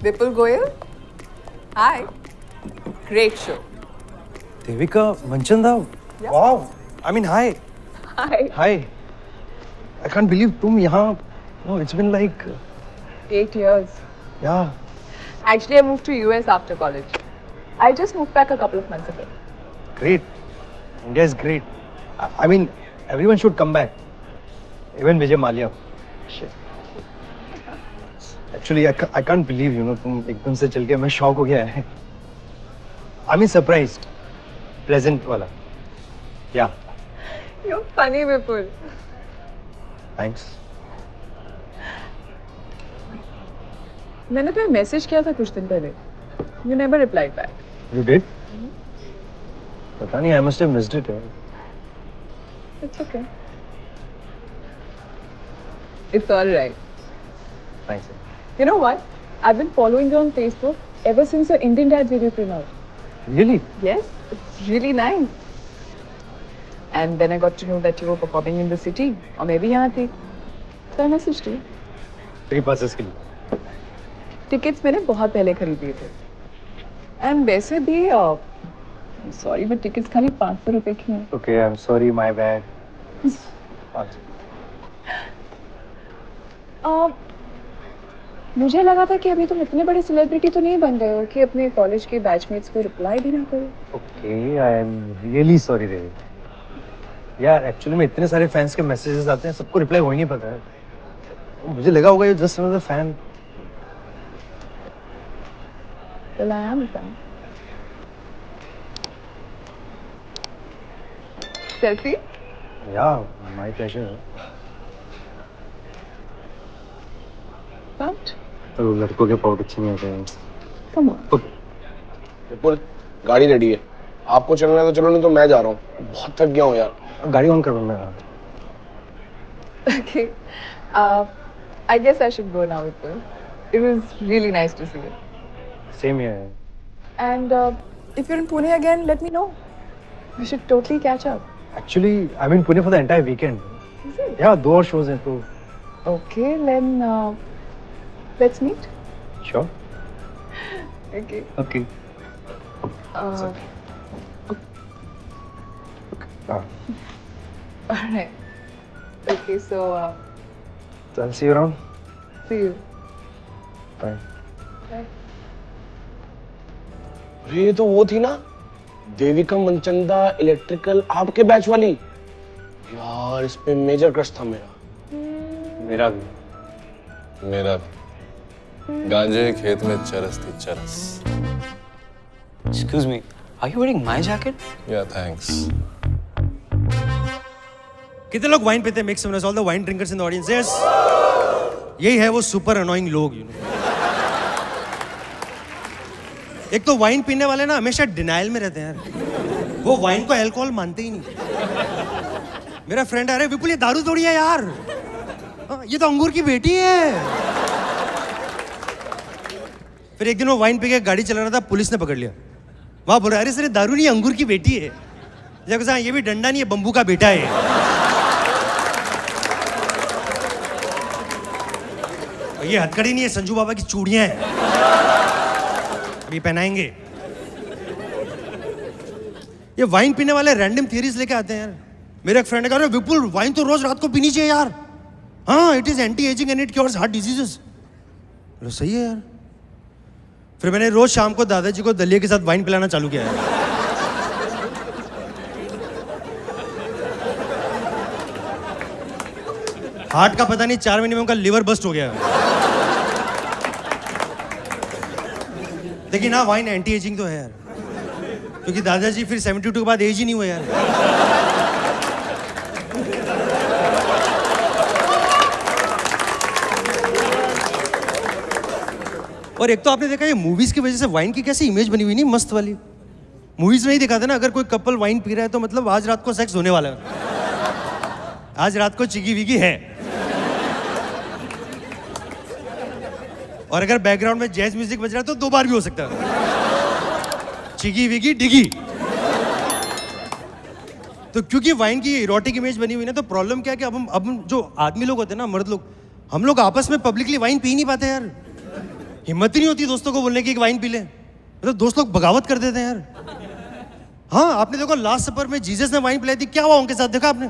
Vipul Goyal. Hi. Great show. Devika Manchanda. Yeah. Wow. I mean, hi. Hi. Hi. I can't believe तुम यहाँ. No, it's been like 8 years. yeah. Actually, I moved to US after college. I just moved back a couple of months ago. Great. India is great. I mean, everyone should come back. Even Vijay Mallya. Shit. Actually, I can't believe तुम एकदम से चल के मैं shock हो गया है. I mean surprised. Pleasant वाला. Yeah. You're funny, Vipul. Thanks. मैंने तुम्हें मैसेज किया था कुछ दिन पहले. You never replied back. You did? पता नहीं. I must have missed it. It's okay. It's all right. Thanks. You know what? I've been following you on Facebook ever since your Indian Dad video came out. Really? Yes, it's really nice. And then I got to know that you were performing in the city. और मैं भी यहाँ थी. So I messaged you. Free passes के लिए. Tickets मैंने बहुत पहले खरीद लिए थे. And वैसे भी सॉरी बट टिकट्स खाली 500 रुपए की हैं. Okay, I'm sorry, my bad. मुझे लगा था कि अभी तुम इतने बड़े सेलिब्रिटी तो नहीं बन गए हो कि अपने कॉलेज के बैचमेट्स को रिप्लाई भी ना करो. Okay, I am really sorry, Devi. यार एक्चुअली में इतने सारे फैंस के मैसेजेस आते हैं, सबको रिप्लाई हो ही नहीं पाता है. मुझे लगा होगा ये just another fan. Well, I am a fan. Selfie? Yeah, my pleasure. But तो लड़कों के पाउट अच्छे नहीं होते हैं. come on. विपुल गाड़ी रेडी है. आपको चलना है तो चलो, नहीं तो मैं जा रहा हूँ. बहुत थक गया हूँ यार. गाड़ी ऑन करो ना. Okay. I guess I should go now, Vipul. It was really nice to see you. Same here. And if you're in Pune again, let me know. We should totally catch up. Actually, I'm in Pune for the entire weekend. Is it? Yeah, 2 और shows हैं तो. Okay, then let's meet. Sure. Okay. Okay. Uh, Ah. all right. Okay, so So I'll see you around. see you. Bye. Bye. अरे ये तो वो थी ना, Devika Manchanda electrical आपके बैच वाली. यार इस पे मेजर क्रश था मेरा. मेरा भी. मेरा भी. गांजे खेत में चरस थी चरस. Excuse me, are you wearing my jacket? या थैंक्स. कितने लोग वाइन पीते हैं? Make some noise all the wine drinkers in the audience. Yes, यही है वो सुपर अनोइंग लोग, यू नो. एक तो वाइन पीने वाले ना हमेशा डिनाइल में रहते हैं यार. वो वाइन को अल्कोहल मानते ही नहीं. मेरा फ्रेंड, अरे विपुल ये दारू थोड़ी है यार, ये तो अंगूर की बेटी है. फिर एक दिन वो वाइन पी के गाड़ी चला रहा था, पुलिस ने पकड़ लिया. वहां बोल रहा, अरे सर ये दारू नहीं अंगूर की बेटी है. जब कहा ये भी डंडा नहीं है, बम्बू का बेटा है. ये हथकड़ी नहीं है, संजू बाबा की चूड़ियां हैं, अभी पहनाएंगे. ये वाइन पीने वाले रैंडम थियरीज लेके आते हैं यार. मेरा एक फ्रेंड ने कहा, विपुल वाइन तो रोज रात को पीनी चाहिए यार. हाँ, it is anti ageing and it cures heart diseases. सही है यार. फिर मैंने रोज शाम को दादाजी को दलिया के साथ वाइन पिलाना चालू किया है. हार्ट का पता नहीं 4 महीने में उनका लिवर बस्ट हो गया. लेकिन हाँ, वाइन एंटी एजिंग तो है यार, क्योंकि दादाजी फिर 72 के बाद एज ही नहीं हुआ यार. और एक तो आपने देखा ये मूवीज की वजह से वाइन की कैसी इमेज बनी हुई नहीं, मस्त वाली. मूवीज में ही दिखाते ना, अगर कोई कपल वाइन पी रहा है तो मतलब आज रात को सेक्स होने वाला है, आज रात को चिगी विगी है. और अगर बैकग्राउंड में जैज म्यूजिक बज रहा है तो 2 बार भी हो सकता है, चिगी विगी डिगी. तो क्योंकि वाइन की इरोटिक इमेज बनी हुई ना, तो प्रॉब्लम क्या है कि अब जो आदमी लोग होते हैं ना, मर्द लोग, हम लोग आपस में पब्लिकली वाइन पी नहीं पाते यार. हिम्मत ही नहीं होती दोस्तों को बोलने की कि वाइन पी ले। मतलब दोस्त लोग बगावत कर देते हैं यार। हाँ, आपने देखो लास्ट सपर में जीसस ने वाइन पिलाई थी, क्या हुआ उनके साथ, देखा आपने?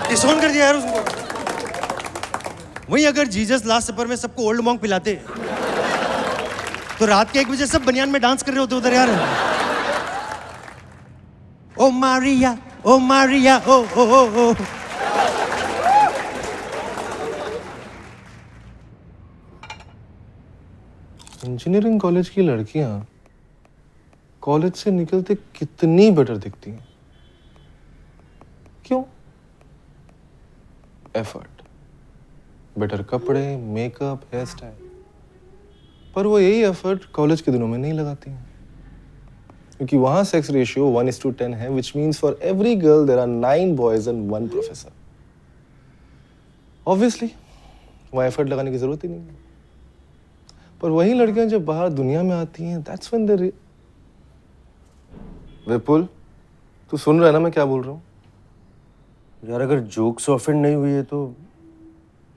डिसोन कर दिया यार उसको। वहीं अगर जीसस लास्ट सपर में सबको ओल्ड मॉन्क पिलाते तो रात के 1 बजे सब बनियान में डांस कर रहे होते उधर यार। ओ मारिया, ओ मारिया, ओ ओ ओ ओ। इंजीनियरिंग कॉलेज की लड़कियां कॉलेज से निकलते कितनी बेटर दिखती हैं। क्यों? एफर्ट, बेटर कपड़े, मेकअप, हेयर स्टाइल। पर वो यही एफर्ट कॉलेज के दिनों में नहीं लगाती हैं, क्योंकि वहां सेक्स रेशियो 1:10 है, which means for every girl there are 9 boys and 1 professor. Obviously वहां एफर्ट लगाने की जरूरत ही नहीं है। पर वही लड़कियां जब बाहर दुनिया में आती हैं, दैट्स व्हेन दे। विपुल, तू सुन रहा है ना मैं क्या बोल रहा हूँ? यार अगर जोक से ऑफेंड नहीं हुई है तो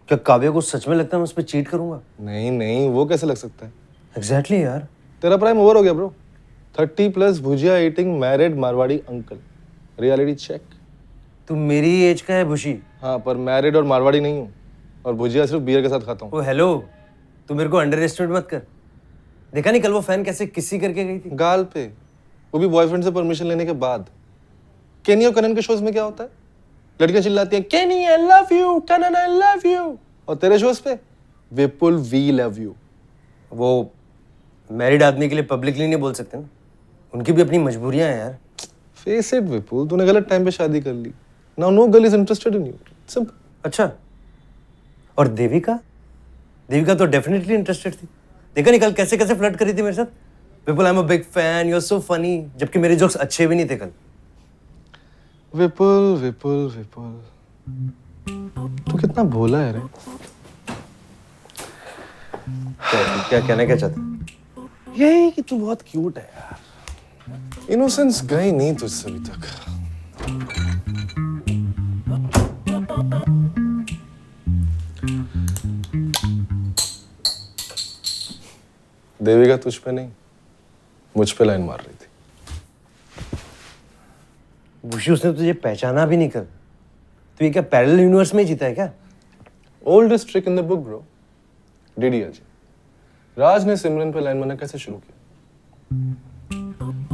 क्या काव्या को सच में लगता है मैं उस पर चीट करूंगा? नहीं नहीं, वो कैसे लग सकता है? एग्जैक्टली यार। तेरा प्राइम ओवर हो गया bro. 30+ bhujia eating married Marwari uncle. Reality check. तू मेरी एज का है बुशी। हाँ, पर मैरिड और मारवाड़ी नहीं हूँ, और भुजिया सिर्फ बियर के साथ खाता हूँ। ओ हेलो, तू मेरे को अंडर एस्टिमेट मत कर। देखा नहीं कल वो फैन कैसे किसी करके गई थी? गाल पे, वो भी बॉयफ्रेंड से परमिशन लेने के बाद। केनी और कनन के शोज में क्या होता है? लड़कियां चिल्लाती हैं Kenny I love you, Kanan I love you. और तेरे शोज पे विपुल वी लव यू। वो मैरिड आदमी के लिए पब्लिकली नहीं बोल सकते ना, उनकी भी अपनी मजबूरियां हैं यार। फेस इट विपुल, तूने गलत टाइम पे शादी कर ली। Now no girl is interested in you. Simple. अच्छा, और देविका? देविका तो डेफिनेटली इंटरेस्टेड थी। देखा नहीं कल कैसे कैसे फ्लर्ट करी थी मेरे साथ। Vipul I am a big fan, you are so funny, जबकि मेरे जोक्स अच्छे भी नहीं थे कल। विपुल विपुल विपुल, तू कितना भोला है रे। क्या कहना क्या चाहता? यही कि तू बहुत क्यूट है यार। इनोसेंस गई नहीं तुझसे अभी तक। देविका तुझ पे नहीं, मुझ पे लाइन मार रही थी। बुशी, उसने तुझे पहचाना भी नहीं कर। तू ये क्या पैरेलल यूनिवर्स में ही जीता है क्या? Oldest trick in the book bro. DD Ajay. Raj ने सिमरन पे लाइन मारना कैसे शुरू किया?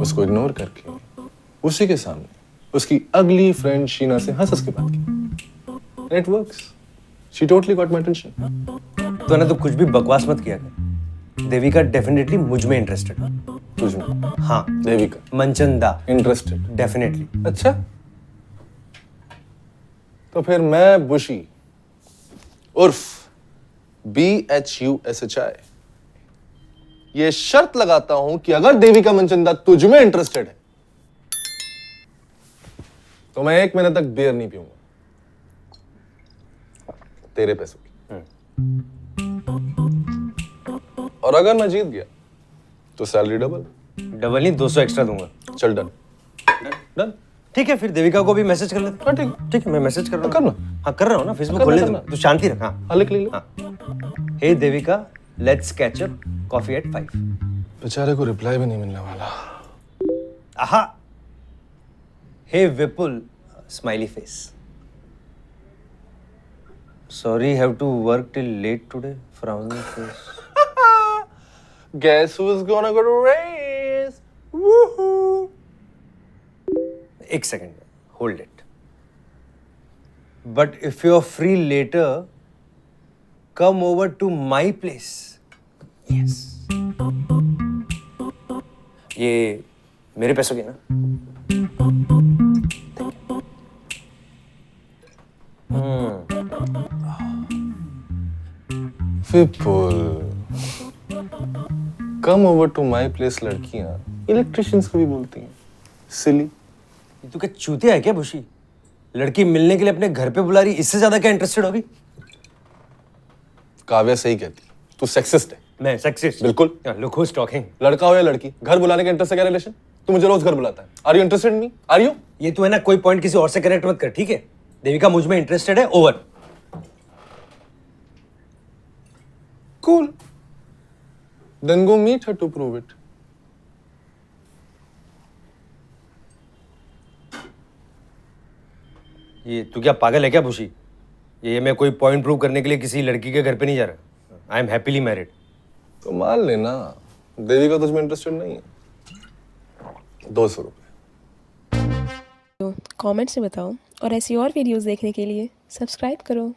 उसको इग्नोर करके उसी के सामने उसकी अगली फ्रेंड शीना से हंस के बात की। It works. She totally got my attention. तो ना, तो कुछ भी बकवास मत किया कर। देविका डेफिनेटली मुझ में इंटरेस्टेड है। तुझ में? हाँ। देविका मनचंदा इंटरेस्टेड? डेफिनेटली। अच्छा, तो फिर मैं बुशी उर्फ BHUSHI ये शर्त लगाता हूं कि अगर देविका मनचंदा तुझ में इंटरेस्टेड है तो मैं 1 महीने तक बियर नहीं पीऊंगा, तेरे पैसों की। और अगर मैं जीत गया तो सैलरी डबल नहीं, 200 एक्स्ट्रा दूंगा। चल डन। डन। ठीक है, फिर देविका को भी मैसेज कर लेते। हाँ ठीक। ठीक है, मैं मैसेज कर रहा हूँ। करना। हाँ कर रहा हूँ ना, फेसबुक करना, खोल ले करना। तू शांति रख। हाँ हाँ लिख ले। हाँ। Hey Devika, let's catch up coffee at 5। बेचारे को रिप्लाई भी नहीं मिलने वाला। आहा। Hey Vipul, smiley face. Sorry, have to work till late today, frowning face. Guess who's gonna go to race? Woohoo! एक second, hold it. But if you are free later, come over to my place. Yes. ये मेरे पैसों की ना? Vipul. Come over to my place लड़कियां electricians को भी बोलती हैं। सिली। तू क्या चूतिया है क्या बुशी? लड़की मिलने के लिए अपने घर पे बुला रही, इससे ज्यादा क्या इंटरेस्टेड होगी? काव्या सही कहती, तू सेक्सिस्ट है। मैं सेक्सिस्ट? बिल्कुल। Look who is talking. लड़का हो या लड़की, घर बुलाने का इंटरेस्ट से क्या रिलेशन? तू मुझे रोज घर बुलाता है। Are you interested in me? Are you? ये तू है ना, कोई पॉइंट किसी और से कनेक्ट मत कर, ठीक है? देविका मुझ में इंटरेस्टेड है, over. Cool. Then go meet her to prove it. ये तू क्या पागल है क्या भूषी? ये मैं कोई पॉइंट प्रूव करने के लिए किसी लड़की के घर पे नहीं जा रहा। I am happily married. तो मान लेना देविका तुझमें इंटरेस्टेड नहीं है। 200 रुपए। कमेंट से बताओ और ऐसी और वीडियोस देखने के लिए सब्सक्राइब करो।